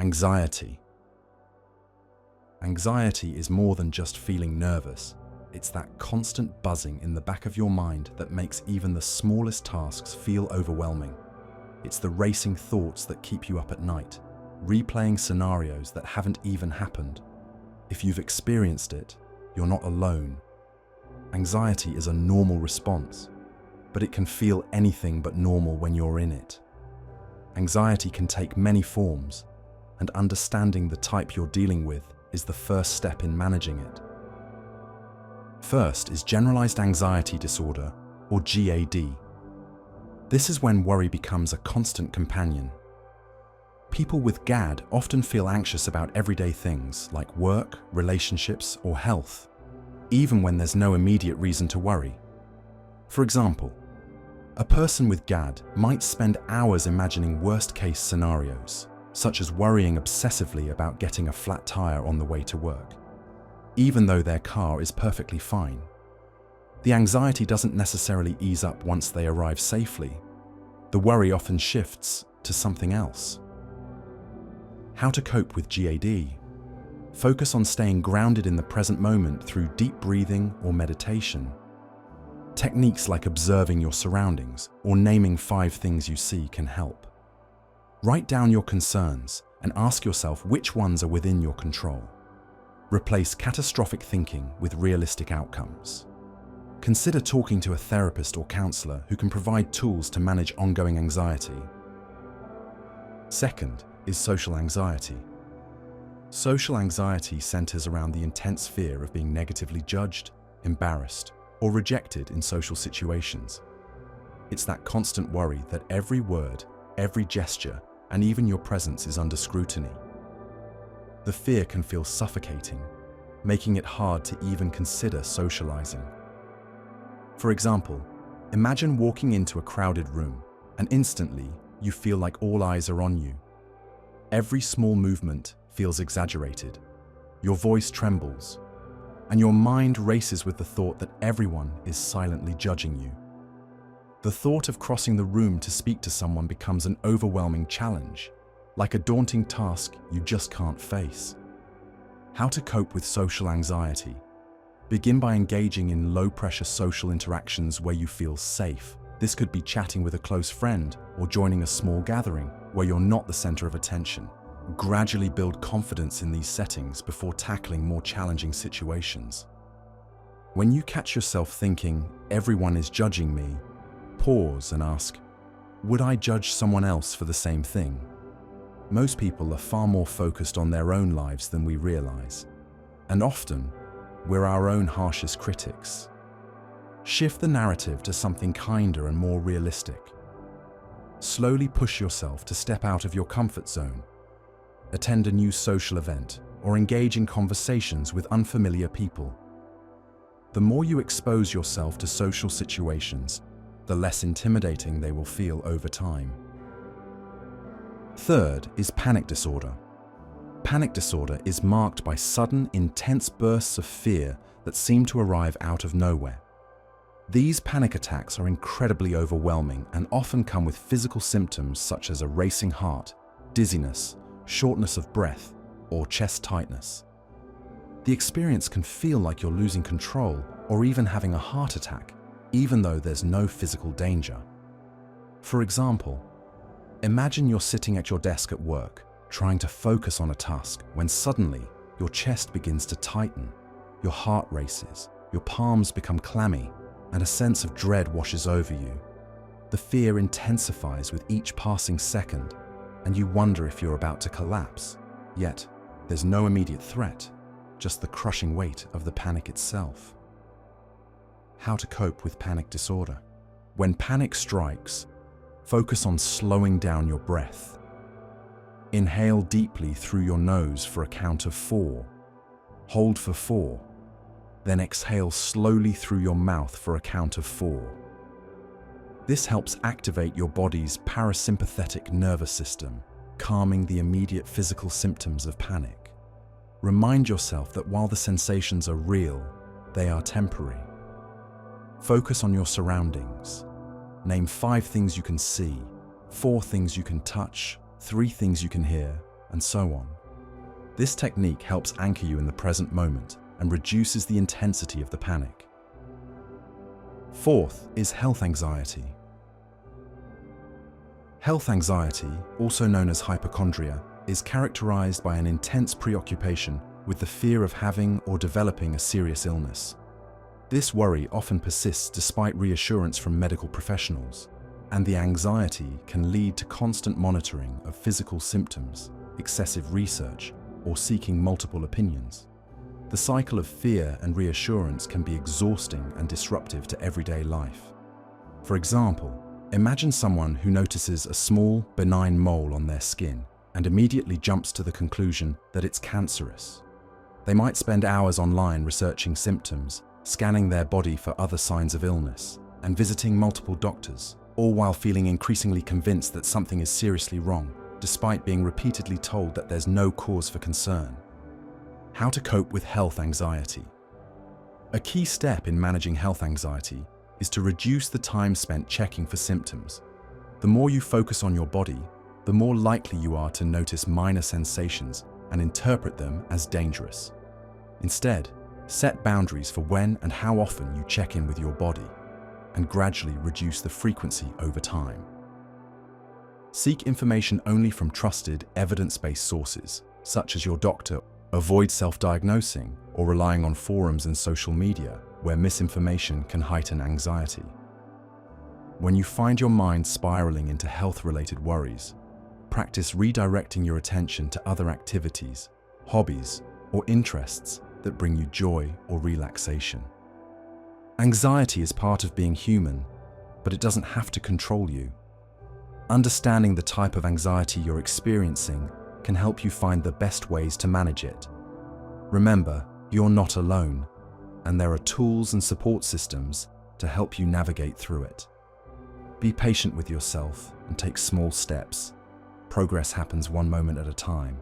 Anxiety. Anxiety is more than just feeling nervous. It's that constant buzzing in the back of your mind that makes even the smallest tasks feel overwhelming. It's the racing thoughts that keep you up at night, replaying scenarios that haven't even happened. If you've experienced it, you're not alone. Anxiety is a normal response, but it can feel anything but normal when you're in it. Anxiety can take many forms, and understanding the type you're dealing with is the first step in managing it. First is generalized anxiety disorder, or GAD. This is when worry becomes a constant companion. People with GAD often feel anxious about everyday things like work, relationships, or health, even when there's no immediate reason to worry. For example, a person with GAD might spend hours imagining worst-case scenarios, such as worrying obsessively about getting a flat tire on the way to work, even though their car is perfectly fine. The anxiety doesn't necessarily ease up once they arrive safely. The worry often shifts to something else. How to cope with GAD? Focus on staying grounded in the present moment through deep breathing or meditation. Techniques like observing your surroundings or naming 5 things you see can help. Write down your concerns and ask yourself which ones are within your control. Replace catastrophic thinking with realistic outcomes. Consider talking to a therapist or counselor who can provide tools to manage ongoing anxiety. Second is social anxiety. Social anxiety centers around the intense fear of being negatively judged, embarrassed, or rejected in social situations. It's that constant worry that every word, every gesture, and even your presence is under scrutiny. The fear can feel suffocating, making it hard to even consider socializing. For example, imagine walking into a crowded room and instantly you feel like all eyes are on you. Every small movement feels exaggerated, your voice trembles, and your mind races with the thought that everyone is silently judging you. The thought of crossing the room to speak to someone becomes an overwhelming challenge, like a daunting task you just can't face. How to cope with social anxiety? Begin by engaging in low-pressure social interactions where you feel safe. This could be chatting with a close friend or joining a small gathering where you're not the center of attention. Gradually build confidence in these settings before tackling more challenging situations. When you catch yourself thinking, "Everyone is judging me," pause and ask, "Would I judge someone else for the same thing?" Most people are far more focused on their own lives than we realize, and often, we're our own harshest critics. Shift the narrative to something kinder and more realistic. Slowly push yourself to step out of your comfort zone. Attend a new social event or engage in conversations with unfamiliar people. The more you expose yourself to social situations, the less intimidating they will feel over time. Third is panic disorder. Panic disorder is marked by sudden, intense bursts of fear that seem to arrive out of nowhere. These panic attacks are incredibly overwhelming and often come with physical symptoms such as a racing heart, dizziness, shortness of breath, or chest tightness. The experience can feel like you're losing control or even having a heart attack, even though there's no physical danger. For example, imagine you're sitting at your desk at work, trying to focus on a task, when suddenly your chest begins to tighten, your heart races, your palms become clammy, and a sense of dread washes over you. The fear intensifies with each passing second, and you wonder if you're about to collapse. Yet, there's no immediate threat, just the crushing weight of the panic itself. How to cope with panic disorder? When panic strikes, focus on slowing down your breath. Inhale deeply through your nose for a count of 4. Hold for 4. Then exhale slowly through your mouth for a count of 4. This helps activate your body's parasympathetic nervous system, calming the immediate physical symptoms of panic. Remind yourself that while the sensations are real, they are temporary. Focus on your surroundings. Name 5 things you can see, 4 things you can touch, 3 things you can hear, and so on. This technique helps anchor you in the present moment and reduces the intensity of the panic. Fourth is health anxiety. Health anxiety, also known as hypochondria, is characterized by an intense preoccupation with the fear of having or developing a serious illness. This worry often persists despite reassurance from medical professionals, and the anxiety can lead to constant monitoring of physical symptoms, excessive research, or seeking multiple opinions. The cycle of fear and reassurance can be exhausting and disruptive to everyday life. For example, imagine someone who notices a small, benign mole on their skin and immediately jumps to the conclusion that it's cancerous. They might spend hours online researching symptoms, scanning their body for other signs of illness, and visiting multiple doctors, all while feeling increasingly convinced that something is seriously wrong, despite being repeatedly told that there's no cause for concern. How to cope with health anxiety. A key step in managing health anxiety is to reduce the time spent checking for symptoms. The more you focus on your body, the more likely you are to notice minor sensations and interpret them as dangerous. Instead, set boundaries for when and how often you check in with your body, and gradually reduce the frequency over time. Seek information only from trusted, evidence-based sources, such as your doctor. Avoid self-diagnosing or relying on forums and social media where misinformation can heighten anxiety. When you find your mind spiraling into health-related worries, practice redirecting your attention to other activities, hobbies, or interests that bring you joy or relaxation. Anxiety is part of being human, but it doesn't have to control you. Understanding the type of anxiety you're experiencing can help you find the best ways to manage it. Remember, you're not alone, and there are tools and support systems to help you navigate through it. Be patient with yourself and take small steps. Progress happens one moment at a time.